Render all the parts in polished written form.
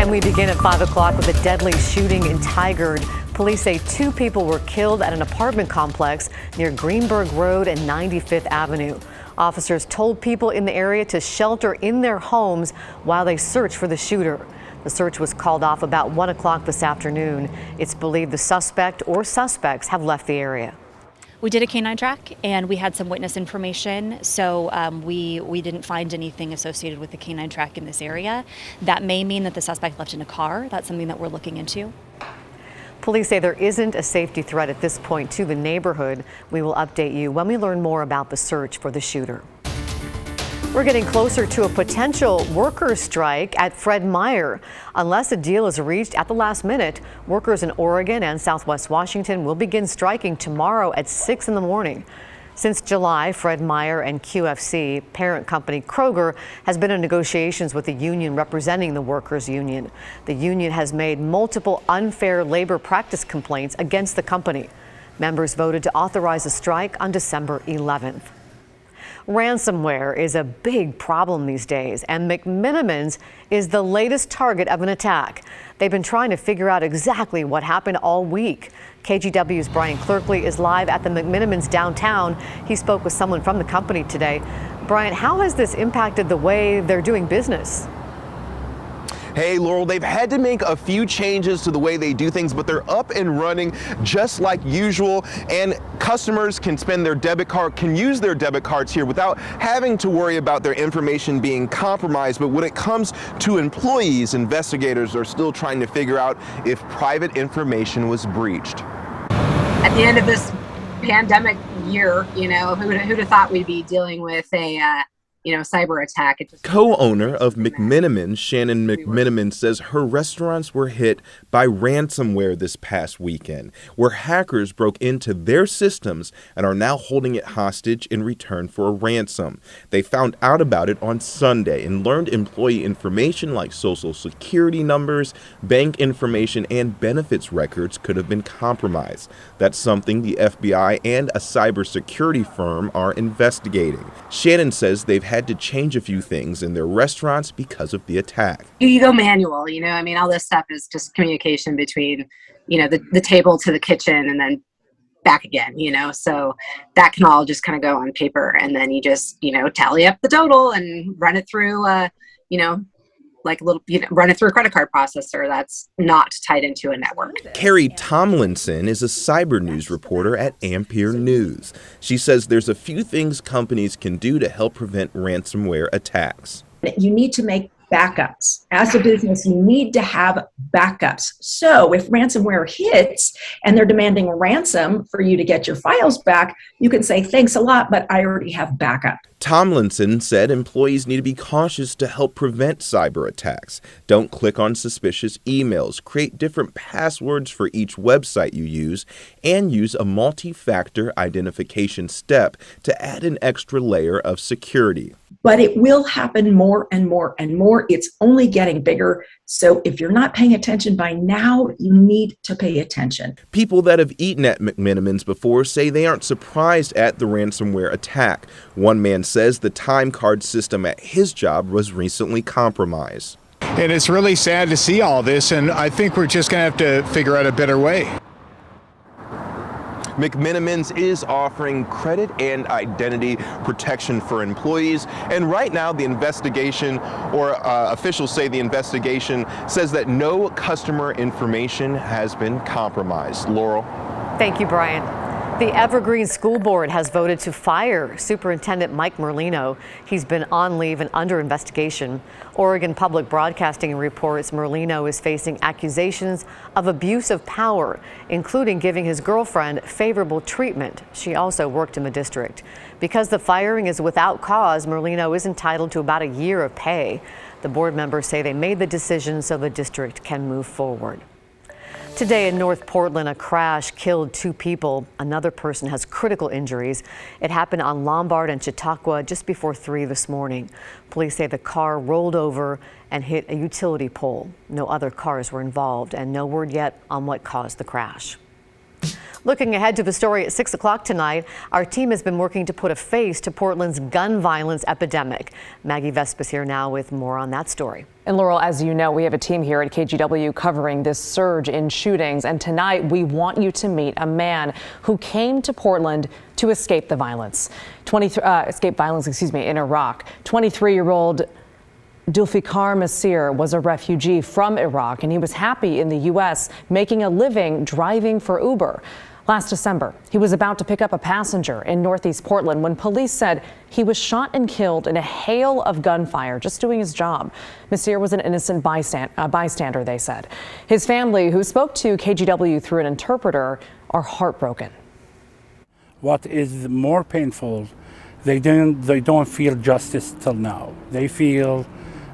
And we begin at 5 o'clock with a deadly shooting in Tigard. Police say 2 people were killed at an apartment complex near Greenberg Road and 95th Avenue. Officers told people in the area to shelter in their homes while they search for the shooter. The search was called off about 1 o'clock this afternoon. It's believed the suspect or suspects have left the area. We did a canine track and we had some witness information, so we didn't find anything associated with the canine track in this area. That may mean that the suspect left in a car. That's something that we're looking into. Police say there isn't a safety threat at this point to the neighborhood. We will update you when we learn more about the search for the shooter. We're getting closer to a potential workers' strike at Fred Meyer. Unless a deal is reached at the last minute, workers in Oregon and Southwest Washington will begin striking tomorrow at 6 in the morning. Since July, Fred Meyer and QFC, parent company Kroger, has been in negotiations with the union representing the workers' union. The union has made multiple unfair labor practice complaints against the company. Members voted to authorize a strike on December 11th. Ransomware is a big problem these days, and McMenamins is the latest target of an attack. They've been trying to figure out exactly what happened all week. KGW's Brian Clerkley is live at the McMenamins downtown. He spoke with someone from the company today. Brian, how has this impacted the way they're doing business? Hey, Laurel, they've had to make a few changes to the way they do things, but they're up and running just like usual. And customers can use their debit cards here without having to worry about their information being compromised. But when it comes to employees, investigators are still trying to figure out if private information was breached. At the end of this pandemic year, who'd have thought we'd be dealing with a cyber attack. Co-owner of McMenamins, Shannon McMenamin, says her restaurants were hit by ransomware this past weekend, where hackers broke into their systems and are now holding it hostage in return for a ransom. They found out about it on Sunday and learned employee information like social security numbers, bank information, and benefits records could have been compromised. That's something the FBI and a cybersecurity firm are investigating. Shannon says they've had to change a few things in their restaurants because of the attack. You go manual, all this stuff is just communication between, the table to the kitchen and then back again, so that can all just kind of go on paper, and then you just, tally up the total and run it through, run it through a credit card processor that's not tied into a network. Carrie Tomlinson is a cyber news reporter at Ampere News. She says there's a few things companies can do to help prevent ransomware attacks. You need to make backups. As a business, you need to have backups. So if ransomware hits and they're demanding a ransom for you to get your files back, you can say, thanks a lot, but I already have backup. Tomlinson said employees need to be cautious to help prevent cyber attacks. Don't click on suspicious emails, create different passwords for each website you use, and use a multi-factor identification step to add an extra layer of security. But it will happen more and more and more. It's only getting bigger. So if you're not paying attention by now, you need to pay attention. People that have eaten at McMenamins before say they aren't surprised at the ransomware attack. One man says the time card system at his job was recently compromised. And it's really sad to see all this, and I think we're just going to have to figure out a better way. McMenamins is offering credit and identity protection for employees. And right now, the investigation, or officials say the investigation, says that no customer information has been compromised. Laurel. Thank you, Brian. The Evergreen School Board has voted to fire Superintendent Mike Merlino. He's been on leave and under investigation. Oregon Public Broadcasting reports Merlino is facing accusations of abuse of power, including giving his girlfriend favorable treatment. She also worked in the district. Because the firing is without cause, Merlino is entitled to about a year of pay. The board members say they made the decision so the district can move forward. Today in North Portland, a crash killed 2 people. Another person has critical injuries. It happened on Lombard and Chautauqua just before 3 this morning. Police say the car rolled over and hit a utility pole. No other cars were involved, and no word yet on what caused the crash. Looking ahead to the story at 6 o'clock tonight, our team has been working to put a face to Portland's gun violence epidemic. Maggie Vespa's here now with more on that story. And Laurel, as you know, we have a team here at KGW covering this surge in shootings. And tonight we want you to meet a man who came to Portland to escape the violence. Escape violence, in Iraq. 23-year-old Zulfikar Masir was a refugee from Iraq, and he was happy in the U.S., making a living driving for Uber. Last December, he was about to pick up a passenger in Northeast Portland when police said he was shot and killed in a hail of gunfire just doing his job. Masir was an innocent bystander, they said. His family, who spoke to KGW through an interpreter, are heartbroken. What is more painful, they don't feel justice till now. They feel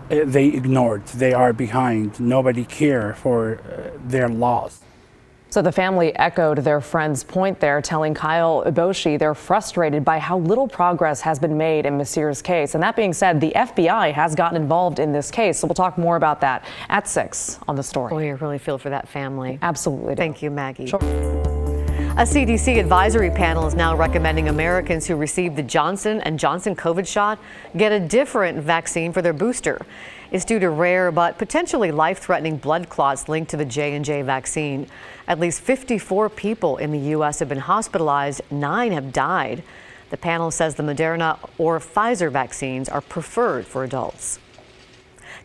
they ignored, they are behind, nobody care for their loss. So the family echoed their friend's point there, telling Kyle Iboshi they're frustrated by how little progress has been made in Masir's case. And that being said, the FBI has gotten involved in this case. So we'll talk more about that at 6 on the story. Boy, you really feel for that family. Absolutely. Thank you, Maggie. Sure. A CDC advisory panel is now recommending Americans who received the Johnson & Johnson COVID shot get a different vaccine for their booster. It's due to rare but potentially life-threatening blood clots linked to the J&J vaccine. At least 54 people in the U.S. have been hospitalized. 9 have died. The panel says the Moderna or Pfizer vaccines are preferred for adults.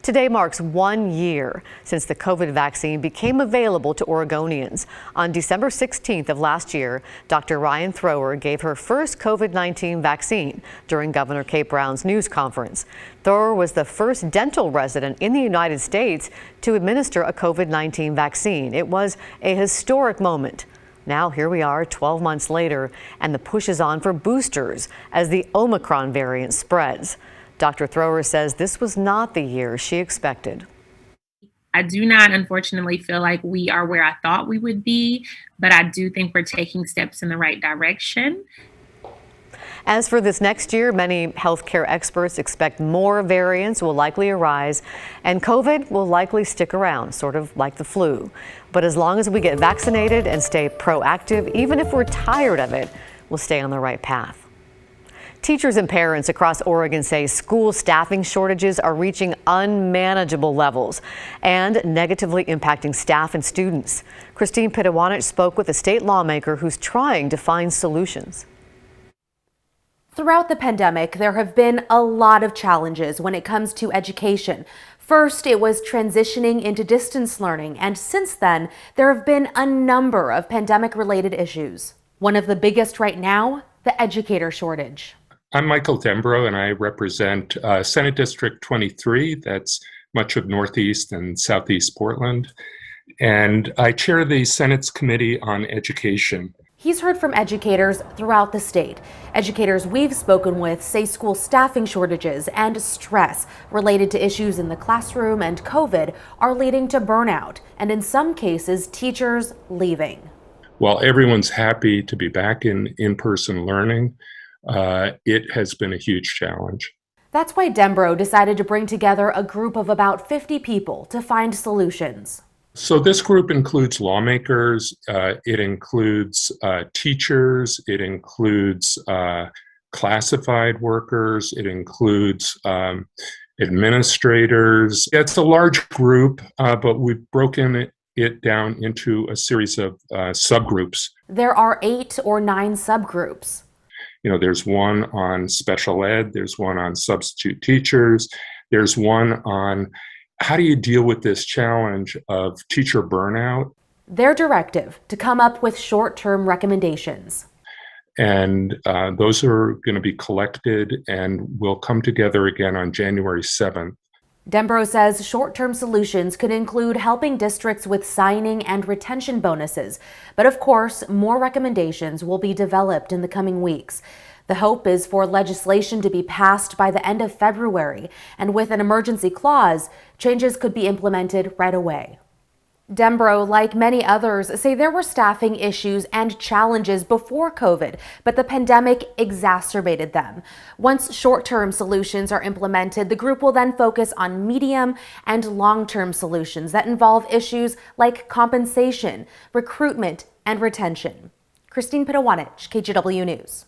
Today marks 1 year since the COVID vaccine became available to Oregonians. On December 16th of last year, Dr. Ryan Thrower gave her first COVID-19 vaccine during Governor Kate Brown's news conference. Thrower was the first dental resident in the United States to administer a COVID-19 vaccine. It was a historic moment. Now here we are 12 months later, and the push is on for boosters as the Omicron variant spreads. Dr. Thrower says this was not the year she expected. I do not, unfortunately, feel like we are where I thought we would be, but I do think we're taking steps in the right direction. As for this next year, many healthcare experts expect more variants will likely arise, and COVID will likely stick around, sort of like the flu. But as long as we get vaccinated and stay proactive, even if we're tired of it, we'll stay on the right path. Teachers and parents across Oregon say school staffing shortages are reaching unmanageable levels and negatively impacting staff and students. Christine Pitawanich spoke with a state lawmaker who's trying to find solutions. Throughout the pandemic, there have been a lot of challenges when it comes to education. First, it was transitioning into distance learning, and since then, there have been a number of pandemic-related issues. One of the biggest right now, the educator shortage. I'm Michael Dembro, and I represent Senate District 23. That's much of Northeast and Southeast Portland. And I chair the Senate's Committee on Education. He's heard from educators throughout the state. Educators we've spoken with say school staffing shortages and stress related to issues in the classroom and COVID are leading to burnout, and in some cases, teachers leaving. While everyone's happy to be back in in-person learning, it has been a huge challenge. That's why Dembro decided to bring together a group of about 50 people to find solutions. So this group includes lawmakers, it includes teachers, it includes classified workers, it includes administrators. It's a large group, but we've broken it down into a series of subgroups. There are 8 or 9 subgroups. You know, there's one on special ed, there's one on substitute teachers, there's one on how do you deal with this challenge of teacher burnout? Their directive to come up with short-term recommendations. And those are going to be collected and will come together again on January 7th. Dembro says short-term solutions could include helping districts with signing and retention bonuses. But of course, more recommendations will be developed in the coming weeks. The hope is for legislation to be passed by the end of February, and with an emergency clause, changes could be implemented right away. Dembro, like many others, say there were staffing issues and challenges before COVID, but the pandemic exacerbated them. Once short-term solutions are implemented, the group will then focus on medium and long-term solutions that involve issues like compensation, recruitment, and retention. Christine Pitawanich, KGW News.